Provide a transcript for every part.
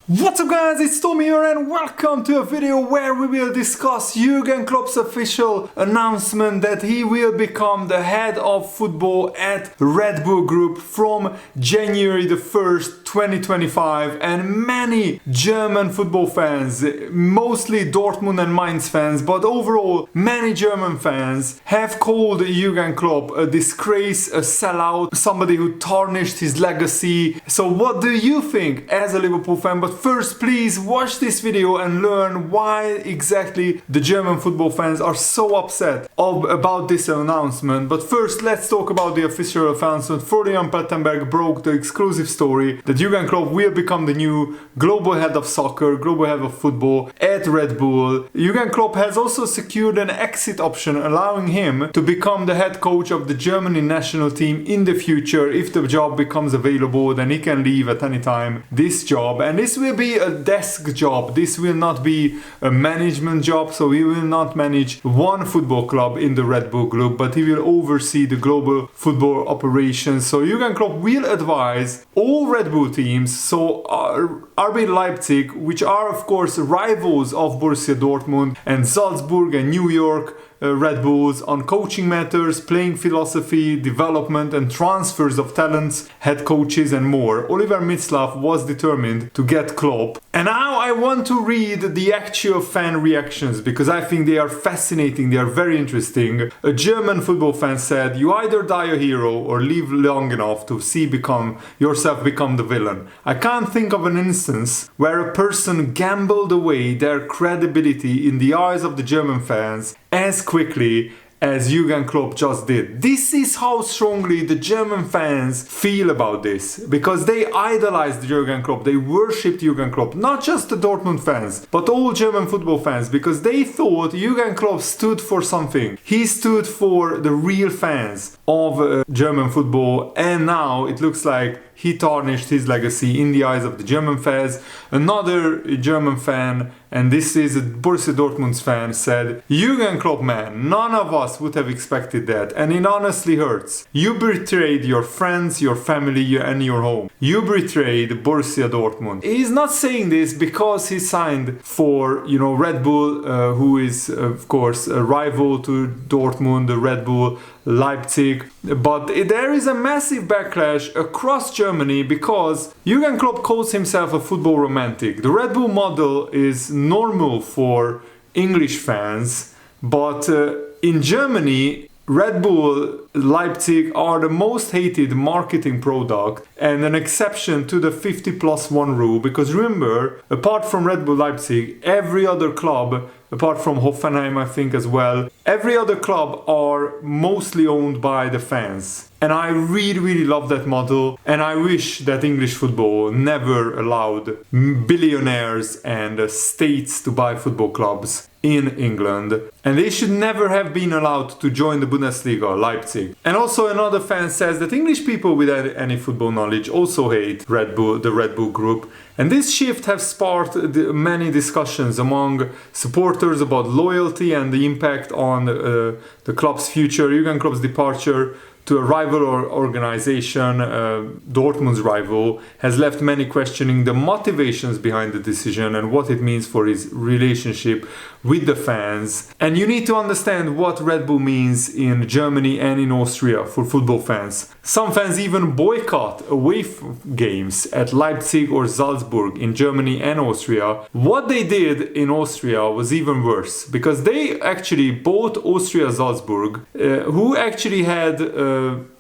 What's up guys, it's Tommy here and welcome to a video where we will discuss Jurgen Klopp's official announcement that he will become the head of football at Red Bull Group from January the 1st, 2025, and many German football fans, mostly Dortmund and Mainz fans, but overall many German fans have called Jurgen Klopp a disgrace, a sellout, somebody who tarnished his legacy. So what do you think as a Liverpool fan? But first, please watch this video and learn why exactly the German football fans are so upset about this announcement. But first, let's talk about the official announcement. Florian Plettenberg broke the exclusive story that Jurgen Klopp will become the new global head of soccer, global head of football at Red Bull. Jurgen Klopp has also secured an exit option, allowing him to become the head coach of the Germany national team in the future. If the job becomes available, then he can leave at any time this job, and this will be a desk job. This will not be a management job, so he will not manage one football club in the Red Bull Group, but he will oversee the global football operations. So Jurgen Klopp will advise all Red Bull teams, so RB Leipzig, which are of course rivals of Borussia Dortmund, and Salzburg and New York Red Bulls, on coaching matters, playing philosophy, development and transfers of talents, head coaches and more. Oliver Mitzlaff was determined to get Klopp. And now I want to read the actual fan reactions because I think they are fascinating, they are very interesting. A German football fan said, "You either die a hero or live long enough to see yourself become the villain. I can't think of an instance where a person gambled away their credibility in the eyes of the German fans as quickly as Jurgen Klopp just did." This is how strongly the German fans feel about this, because they idolized Jurgen Klopp, they worshipped Jurgen Klopp, not just the Dortmund fans, but all German football fans, because they thought Jurgen Klopp stood for something. He stood for the real fans of German football, and now it looks like he tarnished his legacy in the eyes of the German fans. Another German fan, and this is a Borussia Dortmund's fan, said, "Jurgen Klopp, man, none of us would have expected that, and it honestly hurts. You betrayed your friends, your family, and your home. You betrayed Borussia Dortmund." He's not saying this because he signed for, Red Bull, who is, of course, a rival to Dortmund, the Red Bull Leipzig. But there is a massive backlash across Germany because Jurgen Klopp calls himself a football romantic. The Red Bull model is normal for English fans, but in Germany, Red Bull Leipzig are the most hated marketing product and an exception to the 50+1 rule, because remember, apart from Red Bull Leipzig, every other club, apart from Hoffenheim I think as well, every other club are mostly owned by the fans. And I really love that model, and I wish that English football never allowed billionaires and states to buy football clubs in England, and they should never have been allowed to join the Bundesliga, Leipzig. And also another fan says that English people without any football knowledge also hate the Red Bull Group, and this shift has sparked many discussions among supporters about loyalty and the impact on the club's future. Jurgen Klopp's departure to a rival organization, Dortmund's rival, has left many questioning the motivations behind the decision and what it means for his relationship with the fans. And you need to understand what Red Bull means in Germany and in Austria for football fans. Some fans even boycott away games at Leipzig or Salzburg in Germany and Austria. What they did in Austria was even worse, because they actually bought Austria Salzburg, who actually had a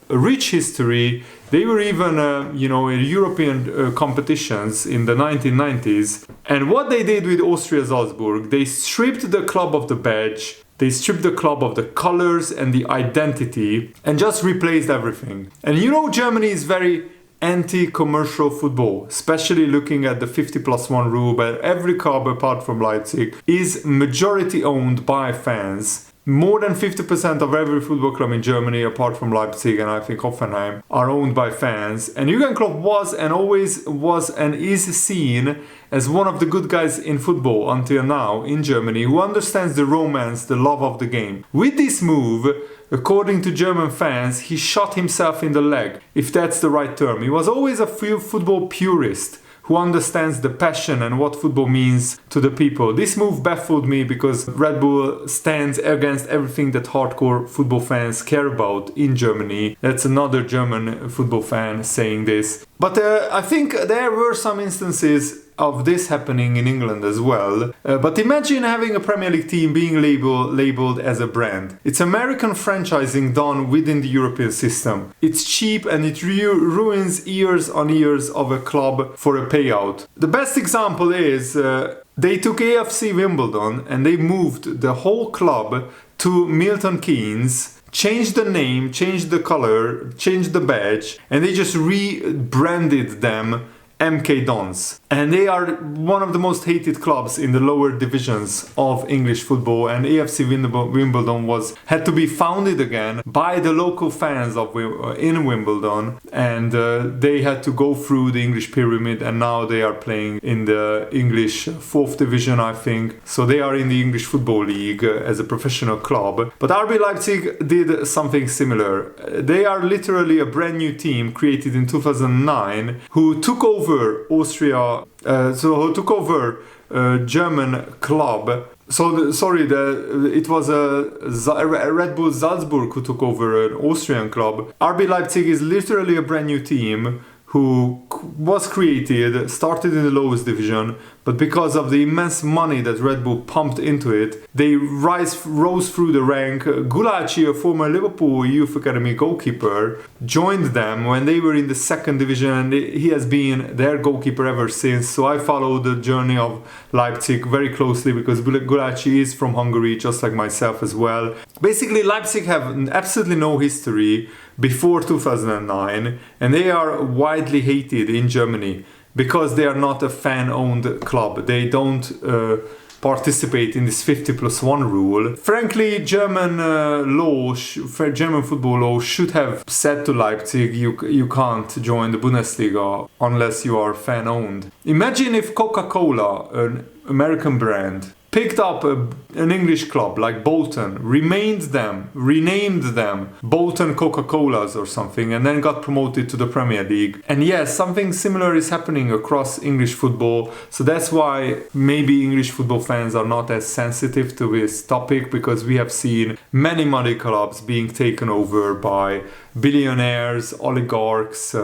rich history. They were even, in European competitions in the 1990s. And what they did with Austria Salzburg, they stripped the club of the badge, they stripped the club of the colors and the identity, and just replaced everything. And Germany is very anti-commercial football, especially looking at the 50+1 rule, where every club apart from Leipzig is majority owned by fans. More than 50% of every football club in Germany, apart from Leipzig and I think Hoffenheim, are owned by fans. And Jurgen Klopp was and always was and is seen as one of the good guys in football until now in Germany, who understands the romance, the love of the game. With this move, according to German fans, he shot himself in the leg, if that's the right term. He was always a football purist who understands the passion and what football means to the people. This move baffled me because Red Bull stands against everything that hardcore football fans care about in Germany. That's another German football fan saying this. But I think there were some instances of this happening in England as well. But imagine having a Premier League team being labeled as a brand. It's American franchising done within the European system. It's cheap and it ruins years on years of a club for a payout. The best example is they took AFC Wimbledon and they moved the whole club to Milton Keynes, changed the name, changed the color, changed the badge, and they just rebranded them MK Dons. And they are one of the most hated clubs in the lower divisions of English football, and AFC Wimbledon had to be founded again by the local fans in Wimbledon, and they had to go through the English pyramid, and now they are playing in the English 4th division, I think. So they are in the English Football League as a professional club. But RB Leipzig did something similar. They are literally a brand new team created in 2009 who took over Austria, who took over German club. It was a Red Bull Salzburg who took over an Austrian club. RB Leipzig is literally a brand new team who was started in the lowest division, but because of the immense money that Red Bull pumped into it, they rose through the rank. Gulacsi, a former Liverpool youth academy goalkeeper, joined them when they were in the 2nd division, and he has been their goalkeeper ever since. So I follow the journey of Leipzig very closely because Gulacsi is from Hungary, just like myself as well. Basically, Leipzig have absolutely no history before 2009, and they are widely hated in Germany because they are not a fan-owned club. They don't participate in this 50+1 rule. Frankly, German football law should have said to Leipzig, you can't join the Bundesliga unless you are fan-owned. Imagine if Coca-Cola, an American brand, picked up an English club like Bolton, renamed them Bolton Coca-Colas or something, and then got promoted to the Premier League. And yes, something similar is happening across English football, so that's why maybe English football fans are not as sensitive to this topic, because we have seen many clubs being taken over by billionaires, oligarchs,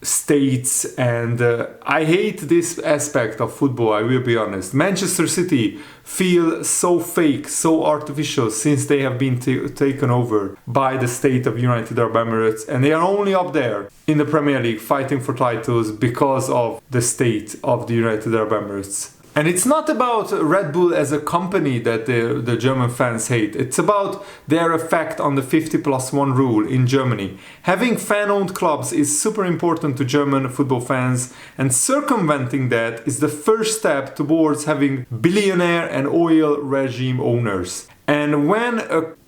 states, and I hate this aspect of football, I will be honest. Manchester City feel so fake, so artificial since they have been taken over by the state of United Arab Emirates, and they are only up there in the Premier League fighting for titles because of the state of the United Arab Emirates. And it's not about Red Bull as a company that the German fans hate. It's about their effect on the 50+1 rule in Germany. Having fan-owned clubs is super important to German football fans, and circumventing that is the first step towards having billionaire and oil regime owners. And when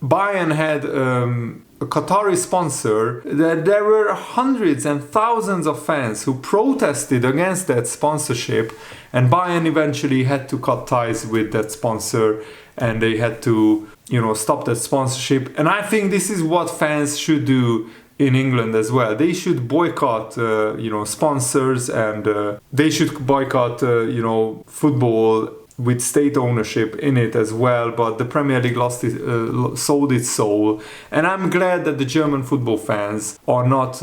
Bayern had a Qatari sponsor, there were hundreds and thousands of fans who protested against that sponsorship, and Bayern eventually had to cut ties with that sponsor, and they had to, stop that sponsorship. And I think this is what fans should do in England as well. They should boycott, sponsors, and they should boycott, football with state ownership in it as well. But the Premier League sold its soul, and I'm glad that the German football fans are not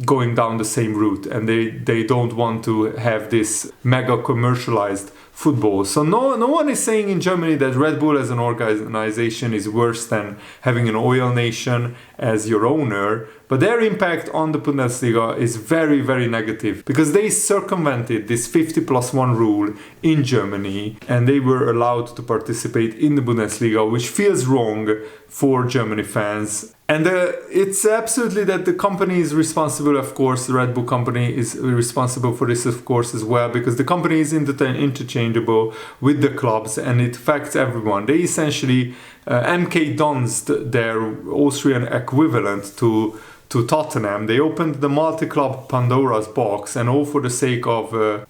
going down the same route, and they don't want to have this mega commercialized football. So no one is saying in Germany that Red Bull as an organization is worse than having an oil nation as your owner, but their impact on the Bundesliga is very, very negative because they circumvented this 50+1 rule in Germany, and they were allowed to participate in the Bundesliga, which feels wrong for Germany fans. And it's absolutely that the company is responsible, of course, the Red Bull company is responsible for this, of course, as well, because the company is interchangeable with the clubs and it affects everyone. They essentially MK Dons their Austrian equivalent to to Tottenham. They opened the multi-club Pandora's box, and all for the sake of a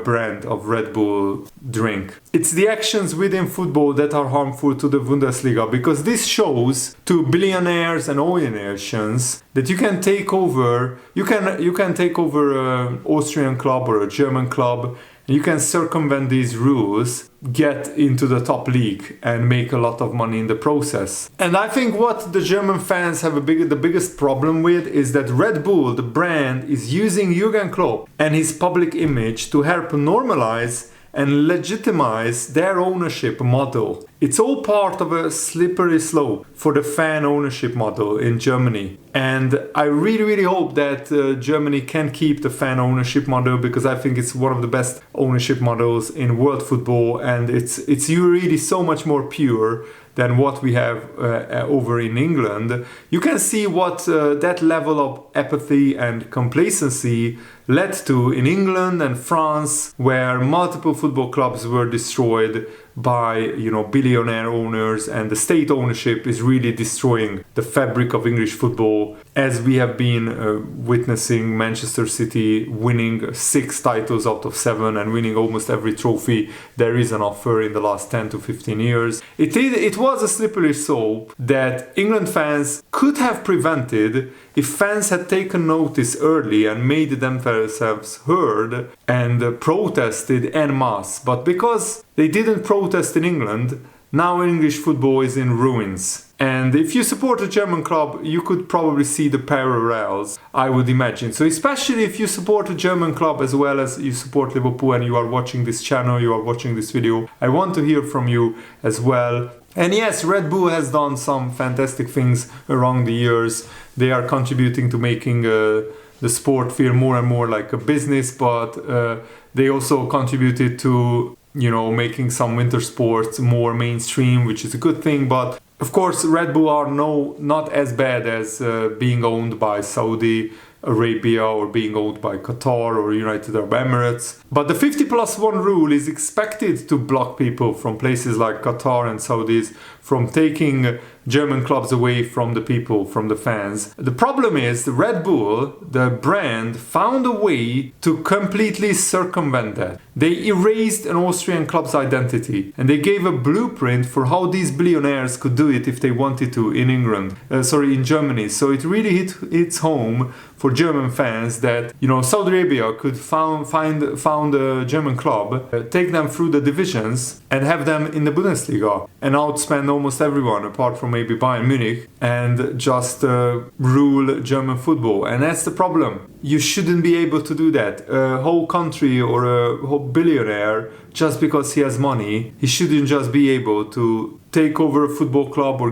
brand of Red Bull drink. It's the actions within football that are harmful to the Bundesliga, because this shows to billionaires and oil nations that you can take over. You can take over an Austrian club or a German club. You can circumvent these rules, get into the top league, and make a lot of money in the process. And I think what the German fans have the biggest problem with is that Red Bull, the brand, is using Jurgen Klopp and his public image to help normalize and legitimize their ownership model. It's all part of a slippery slope for the fan ownership model in Germany. And I really, really hope that Germany can keep the fan ownership model, because I think it's one of the best ownership models in world football, and it's really so much more pure than what we have over in England. You can see what that level of apathy and complacency led to in England and France, where multiple football clubs were destroyed by billionaire owners, and the state ownership is really destroying the fabric of English football, as we have been witnessing Manchester City winning 6 titles out of 7 and winning almost every trophy there is an offer in the last 10 to 15 years. It was a slippery slope that England fans could have prevented if fans had taken notice early and made themselves heard and protested en masse. But because they didn't protest in England, now English football is in ruins. And if you support a German club, you could probably see the parallels, I would imagine. So especially if you support a German club as well as you support Liverpool and you are watching this channel, you are watching this video, I want to hear from you as well. And yes, Red Bull has done some fantastic things around the years. They are contributing to making the sport feel more and more like a business, but they also contributed to making some winter sports more mainstream, which is a good thing. But of course, Red Bull are not as bad as being owned by Saudi Arabia or being owned by Qatar or United Arab Emirates. But the 50+1 rule is expected to block people from places like Qatar and Saudis from taking German clubs away from the people, from the fans. The problem is the Red Bull, the brand, found a way to completely circumvent that. They erased an Austrian club's identity, and they gave a blueprint for how these billionaires could do it if they wanted to in Germany. So it really hits home for German fans that Saudi Arabia could found a German club, take them through the divisions and have them in the Bundesliga and outspend almost everyone apart from maybe Bayern Munich, and just rule German football. And that's the problem. You shouldn't be able to do that. A whole country or a whole billionaire, just because he has money, he shouldn't just be able to take over a football club or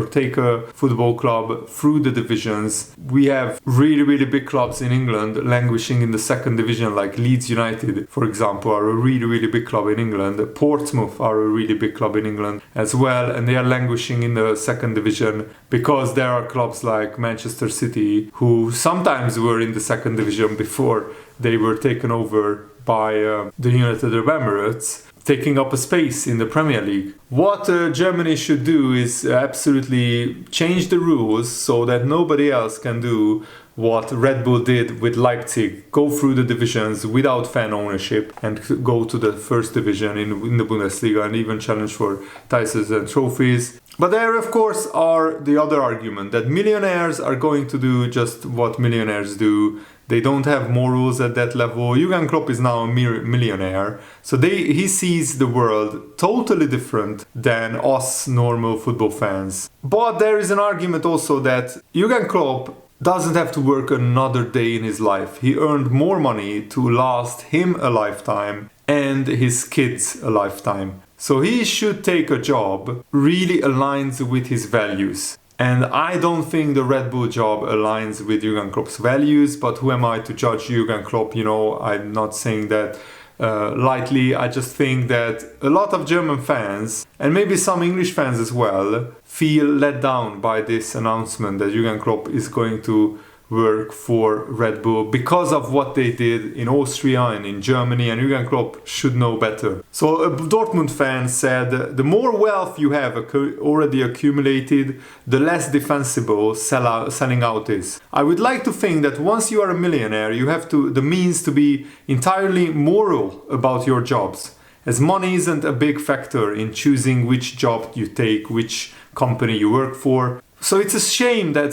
take a football club through the divisions. We have really, really big clubs in England languishing in the second division, like Leeds United, for example, are a really, really big club in England. Portsmouth are a really big club in England as well, and they are languishing in the second division because there are clubs like Manchester City who sometimes were in the second division before they were taken over by the United Arab Emirates, taking up a space in the Premier League. What Germany should do is absolutely change the rules so that nobody else can do what Red Bull did with Leipzig, go through the divisions without fan ownership and go to the first division in the Bundesliga and even challenge for titles and trophies. But there, of course, are the other argument that millionaires are going to do just what millionaires do. They don't have morals at that level. Jurgen Klopp is now a millionaire, so he sees the world totally different than us normal football fans. But there is an argument also that Jurgen Klopp doesn't have to work another day in his life. He earned more money to last him a lifetime and his kids a lifetime. So he should take a job really aligns with his values. And I don't think the Red Bull job aligns with Jurgen Klopp's values, but who am I to judge Jurgen Klopp? I'm not saying that lightly. I just think that a lot of German fans, and maybe some English fans as well, feel let down by this announcement that Jurgen Klopp is going to work for Red Bull because of what they did in Austria and in Germany, and Jurgen Klopp should know better. So a Dortmund fan said, the more wealth you have already accumulated, the less defensible selling out is. I would like to think that once you are a millionaire, you have the means to be entirely moral about your jobs, as money isn't a big factor in choosing which job you take, which company you work for. So it's a shame that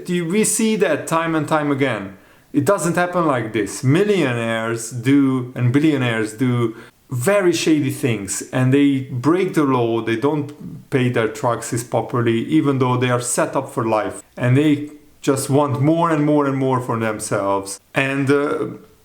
we see that time and time again. It doesn't happen like this. Millionaires do and billionaires do very shady things, and they break the law. They don't pay their taxes properly, even though they are set up for life, and they just want more and more and more for themselves. And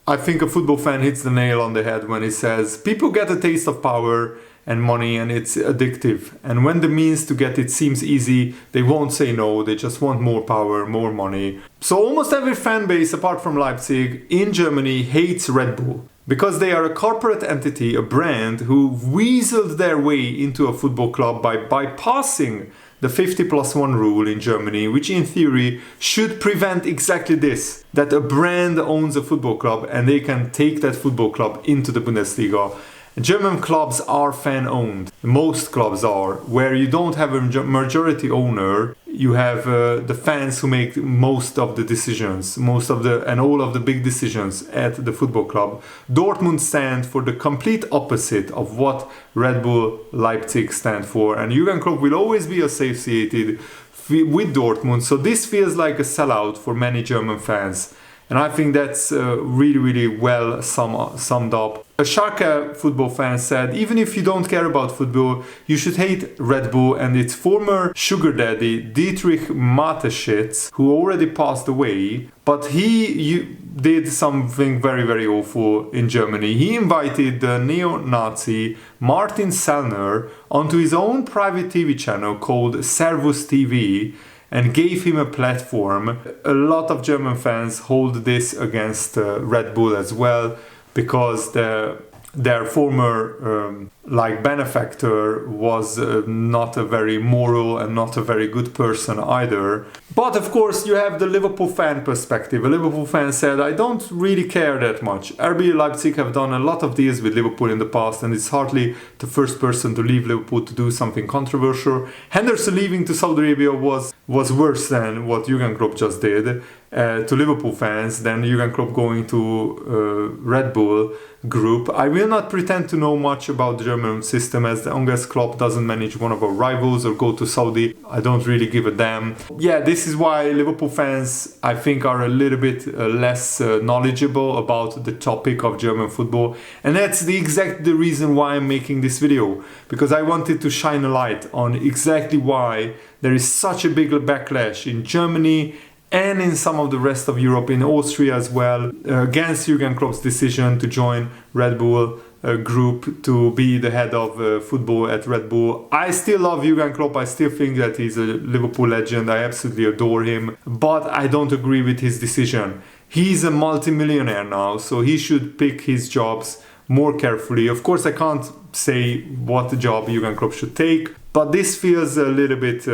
I think a football fan hits the nail on the head when he says people get a taste of power and money, and it's addictive, and when the means to get it seems easy, they won't say no. They just want more power, more money. So almost every fan base apart from Leipzig in Germany hates Red Bull because they are a corporate entity, a brand who weaseled their way into a football club by bypassing the 50+1 rule in Germany, which in theory should prevent exactly this, that a brand owns a football club and they can take that football club into the Bundesliga. German clubs are fan-owned. Most clubs are. Where you don't have a majority owner, you have the fans who make most of the decisions, and all of the big decisions at the football club. Dortmund stand for the complete opposite of what Red Bull Leipzig stand for, and Jurgen Klopp will always be associated with Dortmund. So this feels like a sellout for many German fans. And I think that's really, really well summed up. A Schalke football fan said, even if you don't care about football, you should hate Red Bull and its former sugar daddy, Dietrich Mateschitz, who already passed away. But he did something very, very awful in Germany. He invited the neo-Nazi Martin Sellner onto his own private TV channel called Servus TV, and gave him a platform. A lot of German fans hold this against Red Bull as well, because their former benefactor was not a very moral and not a very good person either. But of course you have the Liverpool fan perspective. A Liverpool fan said, I don't really care that much. RB Leipzig have done a lot of deals with Liverpool in the past, and it's hardly the first person to leave Liverpool to do something controversial. Henderson leaving to Saudi Arabia was worse than what Jurgen Klopp just did to Liverpool fans, than Jurgen Klopp going to Red Bull group. I will not pretend to know much about the German system, as long as Klopp doesn't manage one of our rivals or go to Saudi, I don't really give a damn. Yeah, this is why Liverpool fans, I think, are a little bit less knowledgeable about the topic of German football, and that's the reason why I'm making this video, because I wanted to shine a light on exactly why there is such a big backlash in Germany and in some of the rest of Europe, in Austria as well, against Jurgen Klopp's decision to join Red Bull group to be the head of football at Red Bull. I still love Jurgen Klopp. I still think that he's a Liverpool legend. I absolutely adore him, but I don't agree with his decision. He's a multi-millionaire now, so he should pick his jobs more carefully. Of course, I can't say what job Jurgen Klopp should take, but this feels a little bit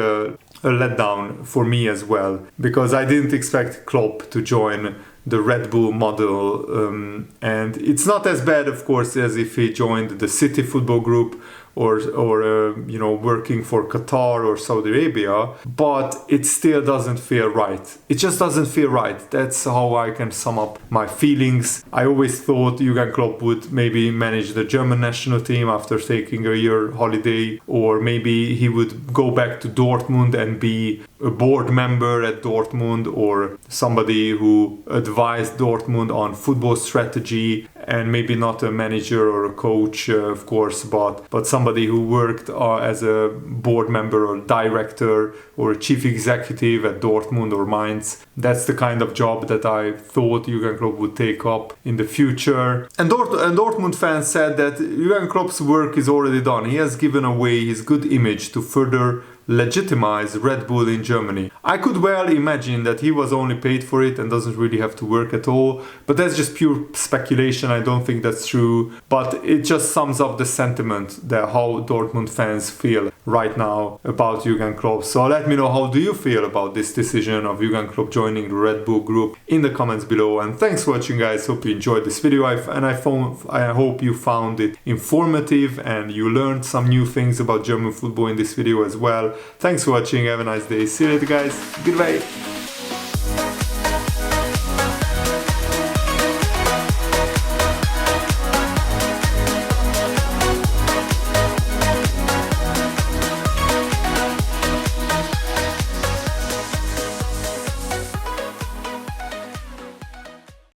a letdown for me as well, because I didn't expect Klopp to join the Red Bull model, and it's not as bad, of course, as if he joined the City Football Group or working for Qatar or Saudi Arabia, but it still doesn't feel right. It just doesn't feel right. That's how I can sum up my feelings. I always thought Jurgen Klopp would maybe manage the German national team after taking a year holiday, or maybe he would go back to Dortmund and be a board member at Dortmund, or somebody who advised Dortmund on football strategy, and maybe not a manager or a coach, of course, but somebody who worked as a board member or director or a chief executive at Dortmund or Mainz. That's the kind of job that I thought Jurgen Klopp would take up in the future. And Dortmund fans said that Jurgen Klopp's work is already done. He has given away his good image to further legitimize Red Bull in Germany. I could well imagine that he was only paid for it and doesn't really have to work at all, but that's just pure speculation. I don't think that's true, but it just sums up the sentiment that how Dortmund fans feel right now about Jurgen Klopp. So let me know, how do you feel about this decision of Jurgen Klopp joining the Red Bull group in the comments below. And thanks for watching, guys. Hope you enjoyed this video, I hope you found it informative and you learned some new things about German football in this video as well. Thanks for watching. Have a nice day. See you later, guys. Goodbye.